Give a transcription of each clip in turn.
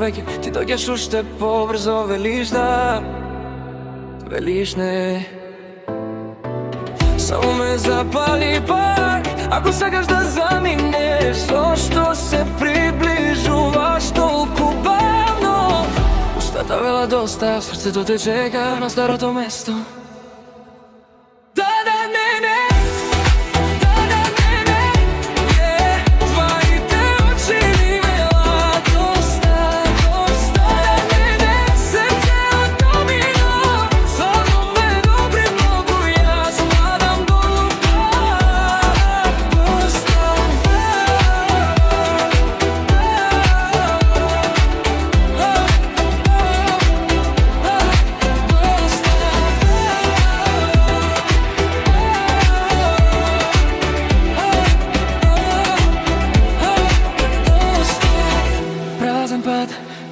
веќе, ти доѓаш уште побрзо, велиш да, велиш не. Само ме запали пак, ако сакаш да заминеш, зошто се приближуваш толку бавно? Устата вела доста, срцето те чека на старото место.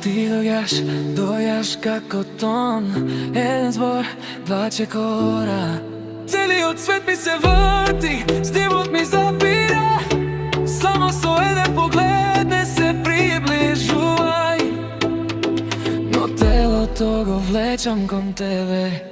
Ти дојаш како тон, еден збор, два чекора. Целиот свет ми се врти, здивот ми запира. Само со еден поглед не се приближувај, но телото го влечам кон тебе.